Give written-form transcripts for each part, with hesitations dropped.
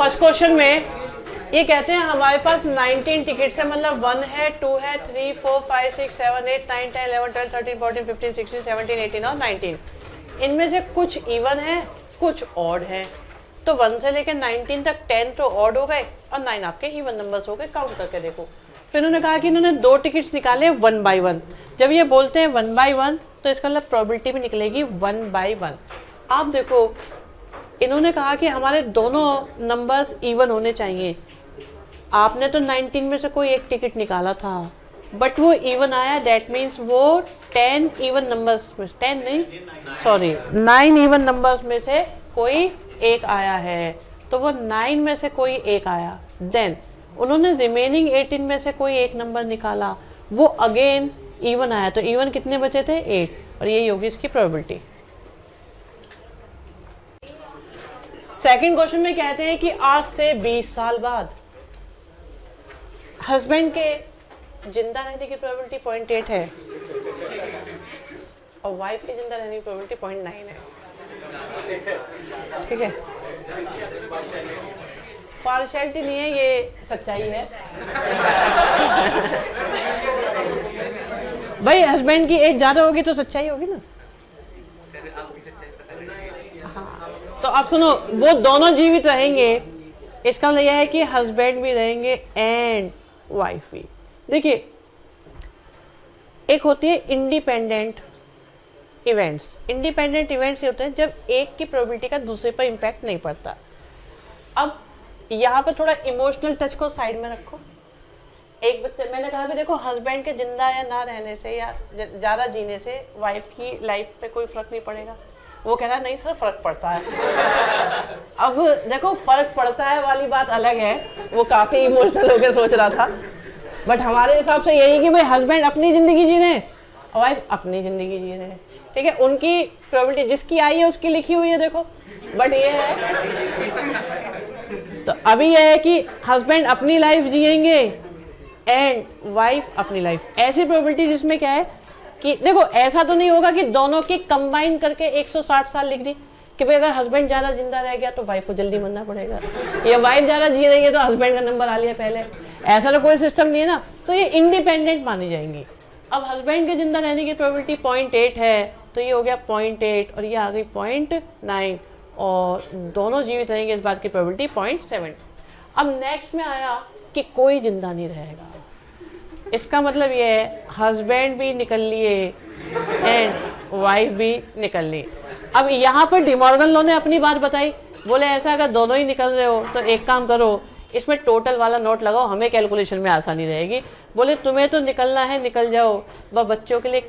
First question में ये कहते हैं हमारे पास 19 टिकट्स है, मतलब 1 है, 2 है, 3, 4, 5, 6, 7, 8, 9, 10, 11, 12, 13, 14, 15, 16, 17, 18 और 19। इनमें से कुछ इवन है, कुछ ऑड है। तो 1 से लेकर 19 तक 10 तो ऑड हो गए और 9 आपके इवन नंबर्स हो गए। काउंट करके देखो। फिर उन्होंने कहा कि इन्होंने 2 टिकट्स निकाले 1 by 1। जब ये बोलते हैं 1 by 1 तो इसका मतलब प्रोबेबिलिटी भी निकलेगी 1 by 1। आप देखो इन्होंने कहा कि हमारे दोनों नंबर्स इवन होने चाहिए। आपने तो 19 में से कोई एक टिकट निकाला था बट वो इवन आया, दैट मीन्स वो 10 इवन नंबर्स में, 10 नहीं सॉरी 9 इवन नंबर्स में से कोई एक आया है। तो वो 9 में से कोई एक आया। देन उन्होंने रिमेनिंग 18 में से कोई एक नंबर निकाला, वो अगेन इवन आया। तो इवन कितने बचे थे? 8। और यही होगी इसकी प्रोबेबिलिटी। सेकंड क्वेश्चन में कहते हैं कि आज से 20 साल बाद हस्बैंड के जिंदा रहने की प्रोबेबिलिटी 0.8 है और वाइफ के जिंदा रहने की प्रोबेबिलिटी 0.9 है। ठीक है, पार्शियलिटी नहीं है, ये सच्चाई है। भाई हस्बैंड की एज ज्यादा होगी तो सच्चाई होगी ना। हाँ, तो आप सुनो, वो दोनों जीवित रहेंगे, इसका मतलब यह है कि हस्बैंड भी रहेंगे एंड वाइफ भी। देखिए एक होती है इंडिपेंडेंट इवेंट्स। इंडिपेंडेंट इवेंट्स ये होते हैं जब एक की प्रोबेबिलिटी का दूसरे पर इंपैक्ट नहीं पड़ता। अब यहाँ पर थोड़ा इमोशनल टच को साइड में रखो। एक मैंने कहा भी देखो हस्बैंड के जिंदा या ना रहने से या ज्यादा जीने से वाइफ की लाइफ पे कोई फर्क नहीं पड़ेगा। वो कह रहा है नहीं सर फर्क पड़ता है। अब देखो फर्क पड़ता है वाली बात अलग है, वो काफी इमोशनल होकर सोच रहा था, बट हमारे हिसाब से यही कि भाई हस्बैंड अपनी जिंदगी जी रहे और वाइफ अपनी जिंदगी जी रहे। ठीक है, उनकी प्रोबेबिलिटी जिसकी आई है उसकी लिखी हुई है देखो। बट ये है तो अभी यह है कि हस्बैंड अपनी लाइफ जिएंगे एंड वाइफ अपनी लाइफ। ऐसी प्रोबेबिलिटी जिसमें क्या है कि देखो ऐसा तो नहीं होगा कि दोनों की कंबाइन करके 160 साल लिख दी कि भाई अगर हस्बैंड ज्यादा जिंदा रह गया तो वाइफ को जल्दी मरना पड़ेगा, या वाइफ ज्यादा जी रही है तो हस्बैंड का नंबर आ लिया पहले। ऐसा तो कोई सिस्टम नहीं है ना, तो ये इंडिपेंडेंट मानी जाएंगी। अब हस्बैंड के जिंदा रहने की प्रोबेबिलिटी 0.8 है तो ये हो गया 0.8 और ये आ गई 0.9 और दोनों जीवित रहेंगे इस बात की प्रोबेबिलिटी 0.7। अब नेक्स्ट में आया कि कोई जिंदा नहीं रहेगा। इसका मतलब ये है हस्बैंड भी निकल लिए एंड वाइफ भी निकल ली। अब यहाँ पर डिमॉर्गन लॉ ने अपनी बात बताई, बोले ऐसा अगर दोनों ही निकल रहे हो तो एक काम करो, इसमें टोटल वाला नोट लगाओ, हमें कैलकुलेशन में आसानी रहेगी। बोले तुम्हें तो निकलना है निकल जाओ, वह बच्चों के लिए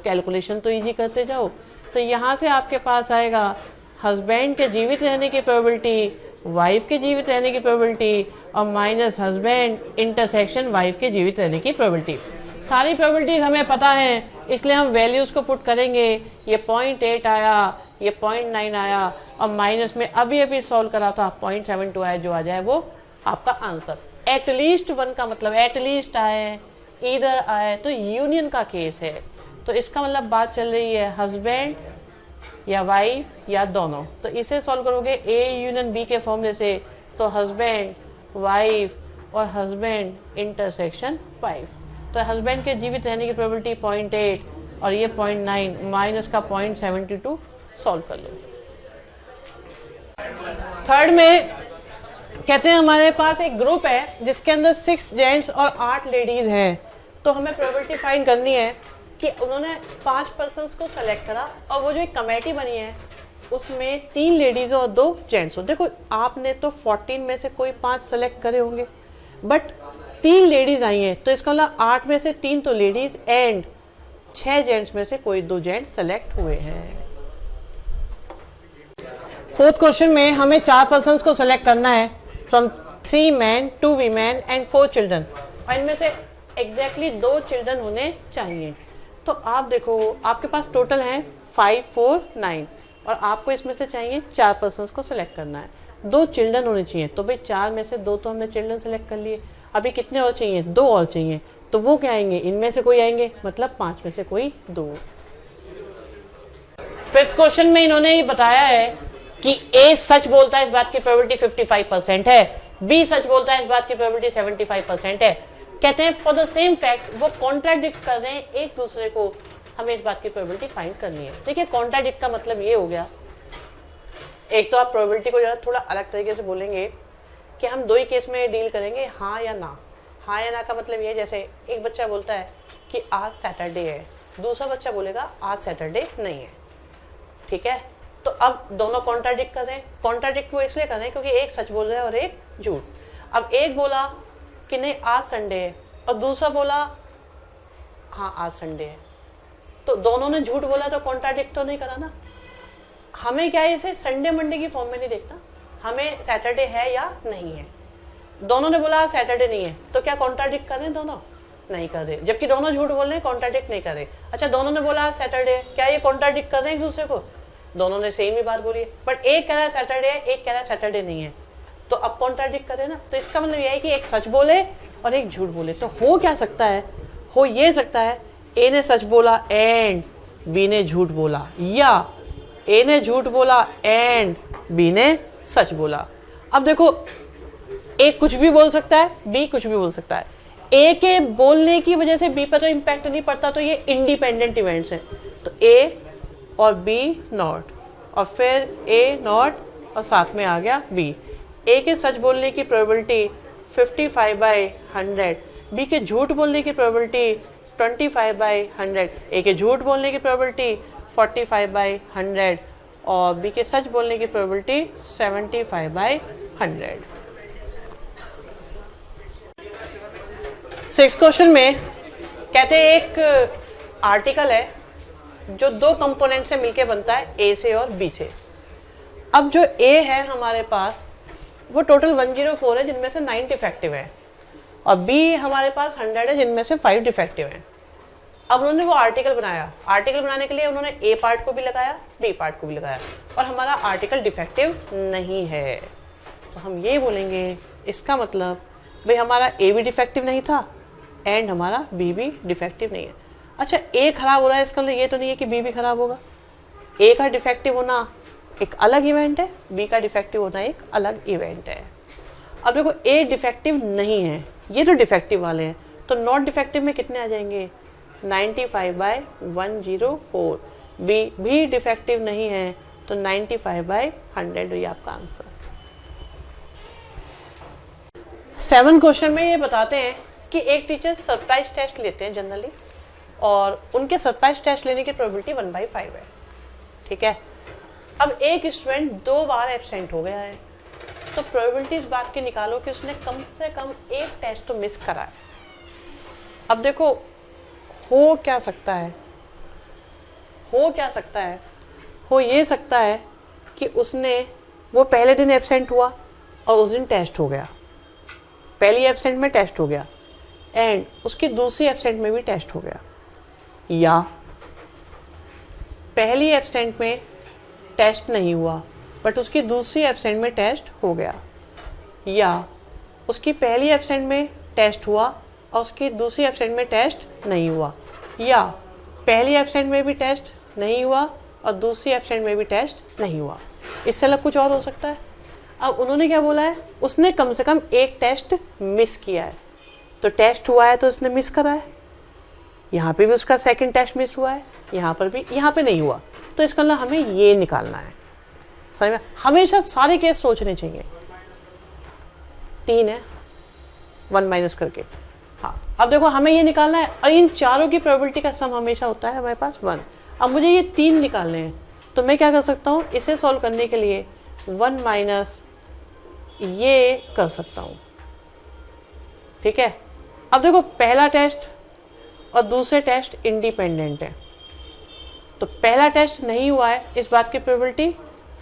कैलकुलेशन तो इजी करते जाओ। तो यहाँ से आपके पास आएगा हस्बैंड के जीवित रहने की प्रोबेबिलिटी, वाइफ के जीवित रहने की प्रोबेबिलिटी और माइनस हस्बैंड इंटरसेक्शन वाइफ के जीवित रहने की प्रोबेबिलिटी। सारी प्रोबेबिलिटीज हमें पता है इसलिए हम वैल्यूज को पुट करेंगे। ये 0.8 आया, ये 0.9 आया और माइनस में अभी सॉल्व करा था 0.72 आया, जो आ जाए वो आपका आंसर। एटलीस्ट 1 का मतलब एटलीस्ट आए, इधर आए तो यूनियन का केस है। तो इसका मतलब बात चल रही है हस्बैंड या वाइफ या दोनों। तो इसे सॉल्व करोगे ए यूनियन बी के फॉर्मूले से, तो हस्बैंड वाइफ और हस्बैंड इंटरसेक्शन वाइफ। तो हस्बैंड के जीवित रहने की प्रोबेबिलिटी 0.8 और ये 0.9 माइनस का 0.72 सॉल्व कर लो। थर्ड में कहते हैं हमारे पास एक ग्रुप है जिसके अंदर 6 जेंट्स और 8 लेडीज हैं। तो हमें प्रोबेबिलिटी फाइंड करनी है कि उन्होंने 5 पर्सन्स को सेलेक्ट करा और वो जो एक कमेटी बनी है उसमें 3 लेडीज और 2 जेंट्स हो। देखो आपने तो 14 में से कोई 5 सेलेक्ट करे होंगे बट 3 लेडीज आई हैं, तो इसका मतलब 8 में से 3 तो लेडीज एंड 6 जेंट्स में से कोई 2 जेंट्स सेलेक्ट हुए हैं। फोर्थ क्वेश्चन में हमें 4 पर्सन्स को सेलेक्ट करना है from 3 man 2 women and 4 children, और इनमें से एग्जैक्टली 2 चिल्ड्रन होने चाहिए। तो आप देखो आपके पास टोटल है 5, 4, 9 और आपको इसमें से चाहिए 4 पर्सन्स को सिलेक्ट करना है। 2 चिल्ड्रन होने चाहिए, तो भाई 4 में से 2 तो हमने चिल्ड्रन सेलेक्ट कर लिए। अभी कितने और चाहिए? 2 और चाहिए। तो वो क्या आएंगे? इनमें से कोई आएंगे, मतलब 5 में से कोई 2। फिफ्थ क्वेश्चन में इन्होंने ये बताया है कि ए सच बोलता है इस बात की प्रोबेबिलिटी 55% है, बी सच बोलता है इस बात की प्रोबेबिलिटी 75% है। कहते हैं फॉर द सेम फैक्ट वो कॉन्ट्राडिक्ट कर रहे हैं एक दूसरे को, हमें इस बात की प्रोबेबिलिटी फाइंड करनी है। देखिए कॉन्ट्राडिक्ट का मतलब ये हो गया, एक तो आप प्रोबेबिलिटी को जरा थोड़ा अलग तरीके से बोलेंगे कि हम दो ही केस में डील करेंगे, हाँ या ना। हाँ या ना का मतलब ये, जैसे एक बच्चा बोलता है कि आज सैटरडे है, दूसरा बच्चा बोलेगा आज सैटरडे नहीं है, ठीक है। तो अब दोनों कॉन्ट्राडिक्ट कर रहे हैं। कॉन्ट्राडिक्ट वो इसलिए कर रहे हैं क्योंकि एक सच बोल रहा है और एक झूठ। अब एक बोला कि नहीं आज संडे है और दूसरा बोला हाँ आज संडे है, तो दोनों ने झूठ बोला, तो कॉन्ट्राडिक्ट तो नहीं करा ना। हमें क्या है, इसे संडे मंडे की फॉर्म में नहीं देखना, हमें सैटरडे है या नहीं है। दोनों ने बोला सैटरडे नहीं है, तो क्या कॉन्ट्राडिक्ट कर रहे हैं? दोनों नहीं कर रहे, जबकि दोनों झूठ बोल रहे हैं, कॉन्ट्राडिक्ट नहीं कर रहे। अच्छा दोनों ने बोला सैटरडे है, क्या ये कॉन्ट्राडिक्ट कर रहे हैं एक दूसरे को? दोनों ने सेम ही बात बोली है, बट एक कह रहा है सैटरडे है, एक कह रहा है सैटरडे नहीं है, तो अब कॉन्ट्राडिक्ट करे ना। तो इसका मतलब यह है कि एक सच बोले और एक झूठ बोले। तो हो क्या सकता है, हो ये सकता है ए ने सच बोला एंड बी ने झूठ बोला, या ए ने झूठ बोला एंड बी ने सच बोला। अब देखो ए कुछ भी बोल सकता है, बी कुछ भी बोल सकता है। ए के बोलने की वजह से बी पर तो इम्पैक्ट नहीं पड़ता, तो ये इंडिपेंडेंट इवेंट्स हैं। तो ए और बी नॉट, और फिर ए नॉट और साथ में आ गया बी। ए के सच बोलने की प्रोबेबिलिटी 55/100, बी के झूठ बोलने की प्रोबेबिलिटी 25/100, ए के झूठ बोलने की प्रोबेबिलिटी 45/100 और बी के सच बोलने की प्रोबेबिलिटी 75/100। 6 क्वेश्चन में कहते हैं एक आर्टिकल है जो दो कंपोनेंट से मिलके बनता है, ए से और बी से। अब जो ए है हमारे पास वो टोटल 104 है जिनमें से 9 डिफेक्टिव है, और बी हमारे पास 100 है जिनमें से 5 डिफेक्टिव हैं। अब उन्होंने वो आर्टिकल बनाया, आर्टिकल बनाने के लिए उन्होंने ए पार्ट को भी लगाया, बी पार्ट को भी लगाया, और हमारा आर्टिकल डिफेक्टिव नहीं है। तो हम ये बोलेंगे इसका मतलब भाई हमारा ए भी डिफेक्टिव नहीं था एंड हमारा बी भी डिफेक्टिव नहीं है। अच्छा ए खराब हो रहा है, इसका मतलब ये तो नहीं है कि बी भी खराब होगा। ए का डिफेक्टिव होना एक अलग इवेंट है, बी का डिफेक्टिव होना एक अलग इवेंट है। अब देखो ए डिफेक्टिव नहीं है, ये तो डिफेक्टिव वाले हैं, तो नॉट डिफेक्टिव में कितने आ जाएंगे 95/104। बी भी डिफेक्टिव नहीं है तो 95/100 ये आपका आंसर। 7 क्वेश्चन में ये बताते हैं कि एक टीचर सरप्राइज टेस्ट लेते हैं जनरली, और उनके सरप्राइज टेस्ट लेने की प्रोबेबिलिटी 1/5 है, ठीक है। अब एक स्टूडेंट 2 बार एब्सेंट हो गया है, तो प्रोबेबिलिटी इस बात की निकालो कि उसने कम से कम एक टेस्ट तो मिस करा है। अब देखो हो क्या सकता है, हो क्या सकता है, हो ये सकता है कि उसने वो पहले दिन एब्सेंट हुआ और उस दिन टेस्ट हो गया, पहली एब्सेंट में टेस्ट हो गया एंड उसकी दूसरी एब्सेंट में भी टेस्ट हो गया, या पहली एब्सेंट में टेस्ट नहीं हुआ बट उसकी दूसरी एब्सेंट में टेस्ट हो गया, या उसकी पहली एब्सेंट में टेस्ट हुआ और उसकी दूसरी एब्सेंट में टेस्ट नहीं हुआ, या पहली एब्सेंट में भी टेस्ट नहीं हुआ और दूसरी एब्सेंट में भी टेस्ट नहीं हुआ। इससे अलग कुछ और हो सकता है। अब उन्होंने क्या बोला है, उसने कम से कम एक टेस्ट मिस किया है, तो टेस्ट हुआ है तो उसने मिस करा है, यहाँ पे भी उसका सेकंड टेस्ट मिस हुआ है, यहाँ पर भी, यहाँ पे नहीं हुआ, तो इसका मतलब हमें ये निकालना है। समझ में, हमेशा सारे केस सोचने चाहिए। 3 है 1 माइनस करके, हाँ। अब देखो हमें ये निकालना है और इन चारों की प्रोबेबिलिटी का सम हमेशा होता है हमारे पास 1। अब मुझे ये 3 निकालने हैं, तो मैं क्या कर सकता हूँ, इसे सॉल्व करने के लिए 1 माइनस ये कर सकता हूँ, ठीक है। अब देखो पहला टेस्ट और दूसरे टेस्ट इंडिपेंडेंट है, तो पहला टेस्ट नहीं हुआ है इस बात की प्रोबेबिलिटी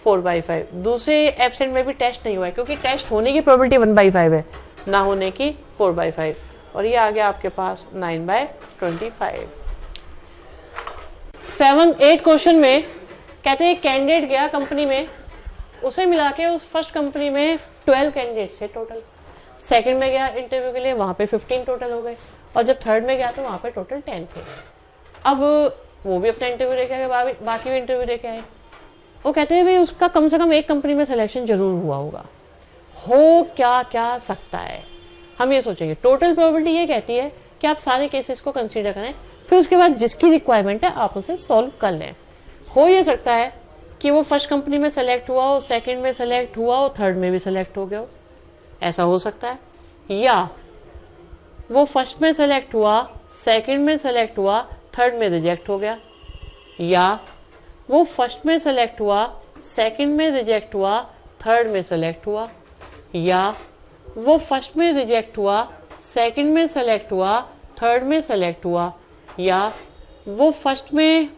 4/5, दूसरे एब्सेंट में भी टेस्ट नहीं हुआ है क्योंकि टेस्ट होने की प्रोबेबिलिटी 1/5 है, ना होने की 4/5, और ये आ गया आपके पास 9/25। 7-8 क्वेश्चन में कहते हैं कैंडिडेट गया कंपनी में, उसे मिला के उस फर्स्ट कंपनी में 12 कैंडिडेट थे टोटल, सेकंड में गया इंटरव्यू के लिए, वहां पे 15 टोटल हो गए, और जब थर्ड में गया तो वहां पे टोटल 10 थे। अब वो भी अपना इंटरव्यू देके आए, बाकी भी इंटरव्यू देके आए, वो कहते हैं भाई उसका कम से कम एक कंपनी में सिलेक्शन जरूर हुआ होगा। हो क्या क्या सकता है, हम ये सोचेंगे। टोटल प्रोबेबिलिटी ये कहती है कि आप सारे केसेस को कंसीडर करें, फिर उसके बाद जिसकी रिक्वायरमेंट है आप उसे सॉल्व कर लें। हो ये सकता है कि वो फर्स्ट कंपनी में सेलेक्ट हुआ हो, सेकंड में सेलेक्ट हुआ हो, थर्ड में भी सेलेक्ट हो गया हो, ऐसा हो सकता है। या वो फर्स्ट में सेलेक्ट हुआ, सेकंड में सेलेक्ट हुआ, थर्ड में रिजेक्ट हो गया। या वो फर्स्ट में सेलेक्ट हुआ, सेकंड में रिजेक्ट हुआ, थर्ड में सेलेक्ट हुआ। या वो फर्स्ट में रिजेक्ट हुआ, सेकंड में सेलेक्ट हुआ, थर्ड में सेलेक्ट हुआ। या वो फर्स्ट में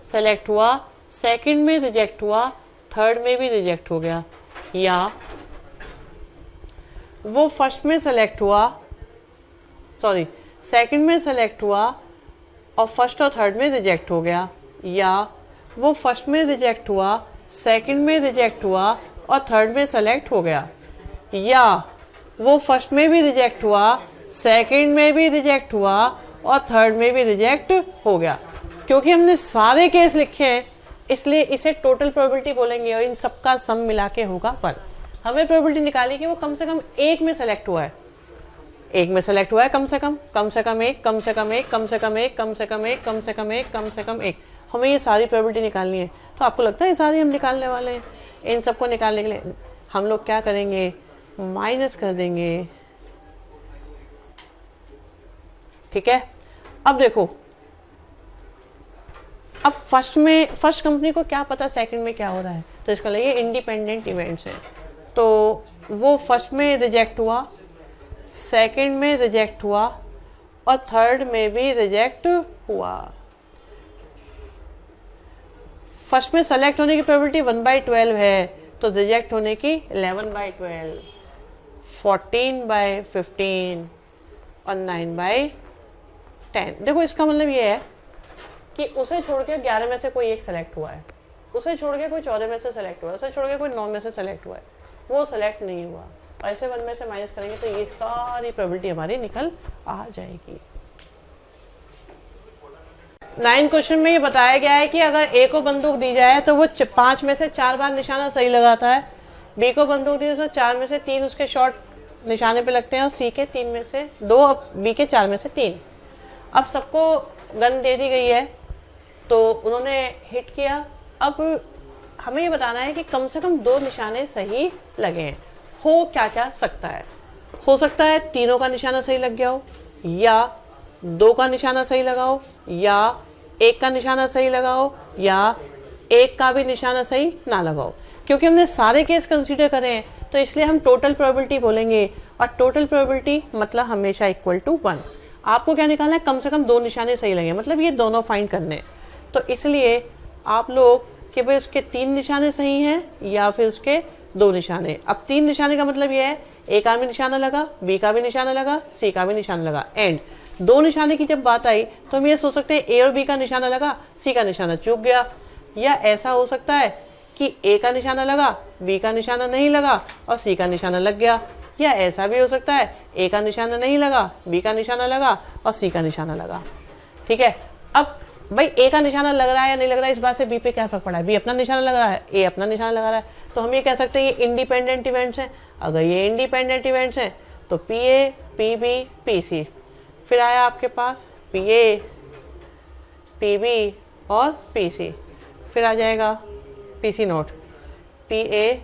सेलेक्ट हुआ, सेकंड में रिजेक्ट हुआ, थर्ड में भी रिजेक्ट हो गया। या वो फर्स्ट में सेलेक्ट हुआ, सेकंड में सेलेक्ट हुआ और फर्स्ट और थर्ड में रिजेक्ट हो गया। या वो फर्स्ट में रिजेक्ट हुआ, सेकंड में रिजेक्ट हुआ और थर्ड में सेलेक्ट हो गया। या वो फर्स्ट में भी रिजेक्ट हुआ, सेकंड में भी रिजेक्ट हुआ और थर्ड में भी रिजेक्ट हो गया। क्योंकि हमने सारे केस लिखे हैं इसलिए इसे टोटल प्रोबेबिलिटी बोलेंगे और इन सबका सम मिला के होगा 1। हमें प्रोबेबिलिटी निकाली कि वो कम से कम एक में सेलेक्ट हुआ है, एक में सेलेक्ट हुआ है कम से कम एक, कम से कम एक, कम से कम एक, कम से कम एक, कम से कम एक, कम से कम एक, कम से कम एक। हमें ये सारी प्रोबेबिलिटी निकालनी है। तो आपको लगता है ये सारी हम निकालने वाले हैं? इन सबको निकालने के लिए हम लोग क्या करेंगे, माइनस कर देंगे। ठीक है, अब देखो, अब फर्स्ट कंपनी को क्या पता सेकंड में क्या हो रहा है, तो इसका लिए इंडिपेंडेंट इवेंट्स हैं। तो वो फर्स्ट में रिजेक्ट हुआ, सेकंड में रिजेक्ट हुआ और थर्ड में भी रिजेक्ट हुआ। फर्स्ट में सेलेक्ट होने की प्रोबेबिलिटी 1/12 है, तो रिजेक्ट होने की 11/12, 14/15 और 9/10। देखो इसका मतलब ये है कि उसे छोड़ के 11 में से कोई एक सेलेक्ट हुआ है, उसे छोड़ के कोई 14 में से सेलेक्ट हुआ है, उसे छोड़ के कोई 9 में से सेलेक्ट हुआ है, वो सेलेक्ट नहीं हुआ। ऐसे 1 में से माइनस करेंगे तो ये सारी प्रोबेबिलिटी हमारी निकल आ जाएगी। 9 क्वेश्चन में ये बताया गया है कि अगर ए को बंदूक दी जाए तो वो 5 में से 4 बार निशाना सही लगाता है, बी को बंदूक दी तो 4 में से 3 उसके शॉट निशाने पे लगते हैं और सी के 3 में से 2 और बी के 4 में से 3। अब सबको गन दे दी गई है तो उन्होंने हिट किया। अब हमें ये बताना है कि कम से कम 2 निशाने सही लगे हैं। हो क्या क्या सकता है, हो सकता है तीनों का निशाना सही लग गया हो, या 2 का निशाना सही लगाओ, या 1 का निशाना सही लगाओ, या 1 का भी निशाना सही ना लगाओ। क्योंकि हमने सारे केस कंसीडर करे हैं तो इसलिए हम टोटल प्रोबेबिलिटी बोलेंगे और टोटल प्रोबेबिलिटी मतलब हमेशा इक्वल टू 1। आपको क्या निकालना है, कम से कम 2 निशाने सही लगे, मतलब ये दोनों फाइंड करने हैं। तो इसलिए आप लोग कि भाई उसके 3 निशाने सही हैं या फिर उसके 2 निशाने। अब 3 निशाने का मतलब ये है ए का भी निशाना लगा, बी का भी निशाना लगा, सी का भी निशाना लगा। एंड 2 निशाने की जब बात आई तो हम ये सोच सकते हैं ए और बी का निशाना लगा, सी का निशाना चूक गया। या ऐसा हो सकता है कि ए का निशाना लगा, बी का निशाना नहीं लगा और सी का निशाना लग गया। या ऐसा भी हो सकता है ए का निशाना नहीं लगा, बी का निशाना लगा और सी का निशाना लगा। ठीक है, अब भाई ए का निशाना लग रहा है या नहीं लग रहा है इस बात से बी पे क्या फर्क पड़ा है, बी अपना निशाना लग रहा है, ए अपना निशाना लगा रहा है। तो हम ये कह सकते हैं ये इंडिपेंडेंट इवेंट्स हैं। अगर ये इंडिपेंडेंट इवेंट्स हैं तो P A, P B, P C, फिर आया आपके पास पी ए, पी बी और पी सी, फिर आ जाएगा P C not, P A,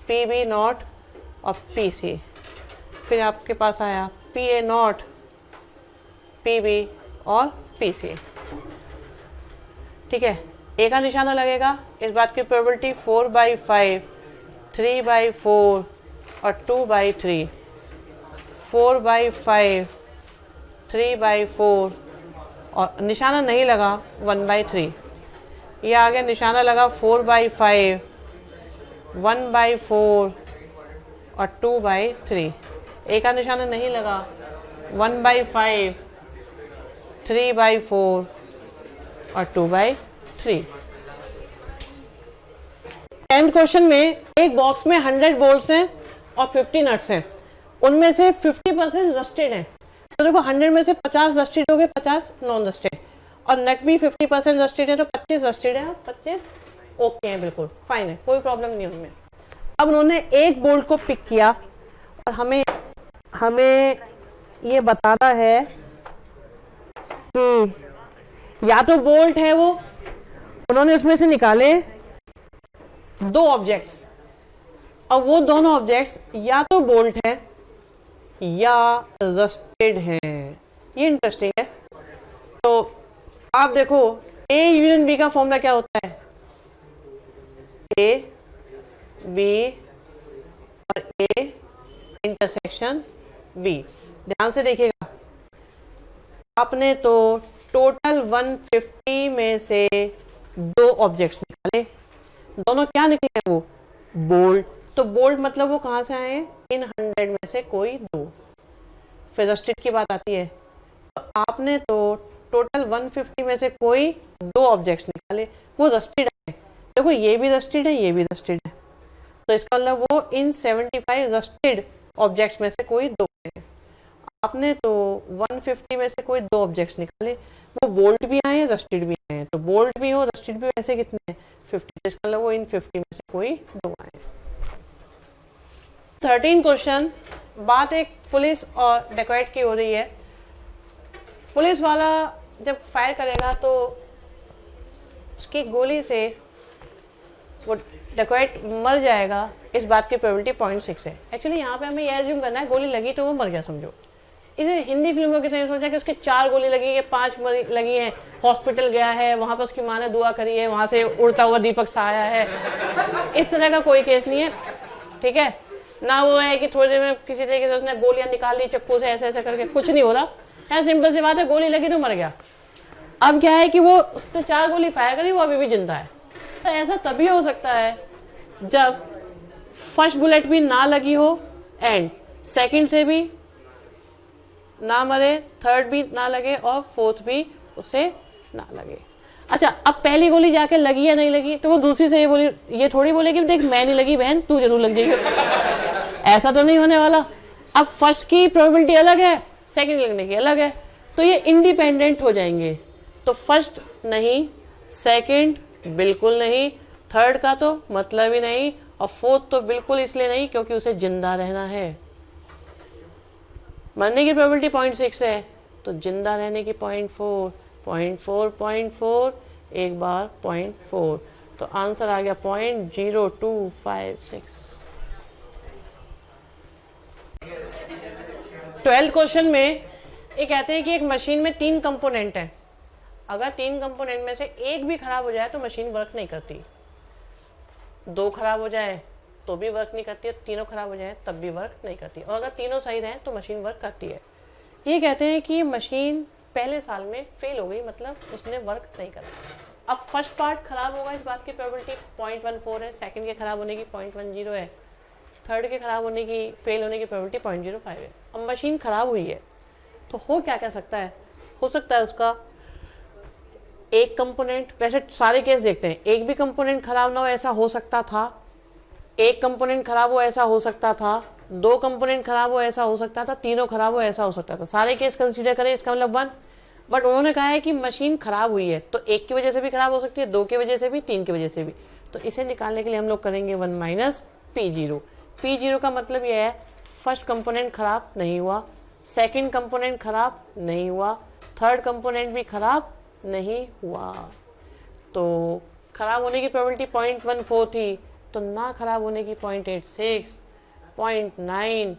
P B not और पी सी, फिर आपके पास आया P A not, P B और पी सी। ठीक है, ए का निशाना लगेगा, इस बात की प्रोबेबिलिटी 4/5, 3/4 और 2/3, 4/5, 3/4 और निशाना नहीं लगा 1/3। ये आ गया निशाना लगा 4/5, 1/4 और 2/3। ए का निशाना नहीं लगा 1/5, 3/4 और 2/3। 10th क्वेश्चन में एक बॉक्स में 100 बोल्ट्स हैं और 50 नट्स हैं, उनमें से 50% रस्टेड हैं। तो देखो 100 में से 50 रस्टेड हो गए, 50 नॉन रस्टेड, और नट भी 50% रस्टेड है तो 25 रस्टेड है, 25 ओके हैं, बिल्कुल फाइन है, कोई प्रॉब्लम नहीं उनमें। अब उन्होंने एक बोल्ट को पिक किया और हमें ये बताना है कि या तो बोल्ट है वो, उन्होंने उसमें से निकाले 2 ऑब्जेक्ट्स, और वो दोनों ऑब्जेक्ट्स या तो बोल्ट है या रस्टेड है। ये इंटरेस्टिंग है। तो आप देखो ए यूनियन बी का फॉर्मूला क्या होता है, ए बी और ए इंटरसेक्शन बी। ध्यान से देखिएगा, आपने तो टोटल 150 में से 2 ऑब्जेक्ट्स निकाले, दोनों क्या निकले वो बोल्ट। तो बोल्ट मतलब वो कहां से आए, इन 100 में से कोई 2। फिर रस्टेड की बात आती है, तो आपने तो टोटल 150 में से कोई 2 ऑब्जेक्ट्स निकाले, वो रस्टेड है। देखो ये भी रस्टेड है, ये भी रस्टेड है, तो इसका मतलब वो इन 75 रस्टेड ऑब्जेक्ट्स में से कोई 2 है। आपने तो 150 में से कोई 2 ऑब्जेक्ट्स निकाले, वो बोल्ट भी आए रस्टेड भी आए, तो बोल्ट भी हो रस्टेड भी हो, ऐसे कितने हैं 50, इसका मतलब वो इन 50 में से कोई 2 आए। 13 क्वेश्चन, बात एक पुलिस और डेकोरेट की हो रही है। पुलिस वाला जब फायर करेगा तो उसकी गोली से वो डेकोरेट मर जाएगा, इस बात की प्रोबेबिलिटी 0.6 है। एक्चुअली यहाँ पे हमें यह एज्यूम करना है गोली लगी तो वो मर गया समझो। इसे हिंदी फिल्मों की तरह सोचा कि उसके 4 गोली लगी है, 5 लगी हैं, हॉस्पिटल गया है, वहां पर उसकी माँ ने दुआ करी है, वहां से उड़ता हुआ दीपक सा आया है। इस तरह का कोई केस नहीं है, ठीक है ना। वो है कि थोड़ी देर में किसी तरीके से उसने गोलियां निकाल ली चक्कू से, ऐसे ऐसे करके, कुछ नहीं हो रहा है, सिंपल सी बात है, गोली लगी तो मर गया। अब क्या है कि वो उसने 4 गोली फायर करी, वो अभी भी जिंदा है। तो ऐसा तभी हो सकता है जब फर्स्ट बुलेट भी ना लगी हो एंड सेकंड से भी ना मरे, थर्ड भी ना लगे और फोर्थ भी उसे ना लगे। अच्छा, अब पहली गोली जाके लगी या नहीं लगी, तो वो दूसरी से ये थोड़ी बोलेगी देख मैं नहीं लगी बहन, तू जरूर लग जाएगी। ऐसा तो नहीं होने वाला। अब फर्स्ट की प्रोबेबिलिटी अलग है, सेकंड लगने की अलग है, तो ये इंडिपेंडेंट हो जाएंगे। तो फर्स्ट नहीं, सेकंड बिल्कुल नहीं, थर्ड का तो मतलब ही नहीं, और फोर्थ तो बिल्कुल इसलिए नहीं क्योंकि उसे जिंदा रहना है। मरने की प्रोबेबिलिटी 0.6 है, तो जिंदा रहने की 0.4, 0.4, एक बार 0.4, तो आंसर आ गया 0.0256। 12th क्वेश्चन में ये कहते हैं कि एक मशीन में 3 कंपोनेंट हैं, अगर 3 कंपोनेंट में से एक भी खराब हो जाए तो मशीन वर्क नहीं करती, 2 खराब हो जाए तो भी वर्क नहीं करती है, तीनों खराब हो जाए तब भी वर्क नहीं करती, और अगर तीनों सही रहे तो मशीन वर्क करती है। ये कहते हैं कि मशीन पहले साल में फेल हो गई, मतलब उसने वर्क नहीं करा। अब फर्स्ट पार्ट खराब होगा, इस बात की प्रोबेबिलिटी 0.14 है, सेकंड के खराब होने की 0.10 है, थर्ड के खराब होने की, फेल होने की प्रोबेबिलिटी 0.05 है। अब मशीन खराब हुई है तो हो क्या सकता है, हो सकता है उसका एक कंपोनेंट, वैसे सारे केस देखते हैं, एक भी कंपोनेंट खराब ना हो ऐसा हो सकता था, एक कंपोनेंट खराब हो ऐसा हो सकता था, 2 कंपोनेंट खराब हो ऐसा हो सकता था, तीनों खराब हो ऐसा हो सकता था, सारे केस कंसीडर करें, इसका मतलब 1। बट उन्होंने कहा है कि मशीन खराब हुई है, तो 1 की वजह से भी खराब हो सकती है, 2 की वजह से भी, 3 की वजह से भी। तो इसे निकालने के लिए हम लोग करेंगे 1 माइनस P0। P0 का मतलब यह है फर्स्ट कंपोनेंट खराब नहीं हुआ, सेकंड कंपोनेंट खराब नहीं हुआ, थर्ड कंपोनेंट भी खराब नहीं हुआ। तो खराब होने की प्रोबेबिलिटी 0.14 थी, तो ना खराब होने की 0.86, 0.9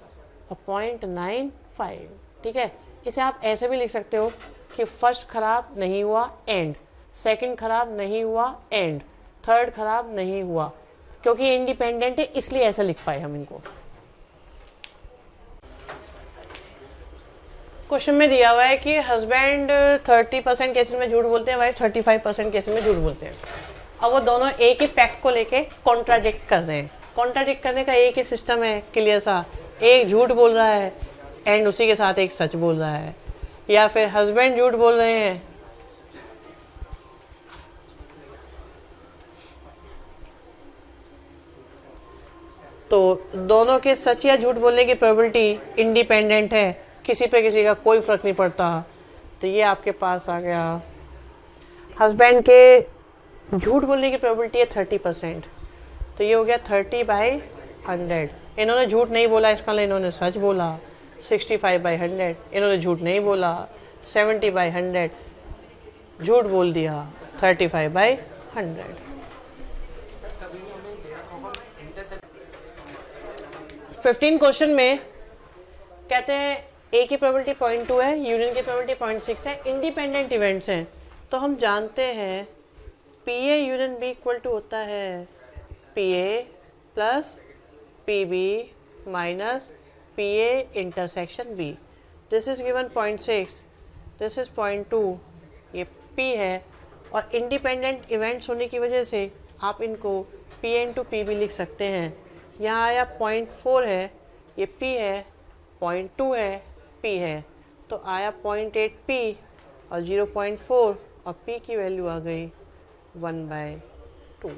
और 0.95। ठीक है, इसे आप ऐसे भी लिख सकते हो कि फर्स्ट खराब नहीं हुआ एंड, सेकंड खराब नहीं हुआ एंड, थर्ड खराब नहीं हुआ, क्योंकि इंडिपेंडेंट है इसलिए ऐसा लिख पाए हम इनको। क्वेश्चन में दिया हुआ है कि हस्बैंड 30% केसेस में झूठ बोलते हैं, वाइफ 35% केसेस में झूठ बोलते हैं। अब वो दोनों एक ही फैक्ट को लेके कॉन्ट्राडिक्ट कर रहे हैं। कॉन्ट्राडिक्ट करने का एक ही सिस्टम है क्लियर सा, एक झूठ बोल रहा है एंड उसी के साथ एक सच बोल रहा है, या फिर हस्बैंड झूठ बोल रहे हैं तो दोनों के सच या झूठ बोलने की प्रोबेबिलिटी इंडिपेंडेंट है, किसी पे किसी का कोई फर्क नहीं पड़ता। तो ये आपके पास आ गया हस्बैंड के झूठ बोलने की प्रोबेबिलिटी है 30%, तो ये हो गया 30/100। इन्होंने झूठ नहीं बोला, इसका मतलब इन्होंने सच बोला। 65/100, इन्होंने झूठ नहीं बोला। 70/100, झूठ बोल दिया। 35/100। 15 क्वेश्चन में कहते हैं ए की प्रोबेबिलिटी 0.2 है, यूनियन की प्रोबेबिलिटी 0.6 है, इंडिपेंडेंट इवेंट्स हैं। तो हम जानते हैं P A union B equal to होता है P A plus P B minus P A intersection B. This is given 0.6, this is 0.2, ये पी है। और इंडिपेंडेंट इवेंट्स होने की वजह से आप इनको P A into P B लिख सकते हैं। यहाँ आया 0.4 है, ये पी है, 0.2 है, पी है, तो आया 0.8 पी और 0.4, और पी की वैल्यू आ गई 1/2।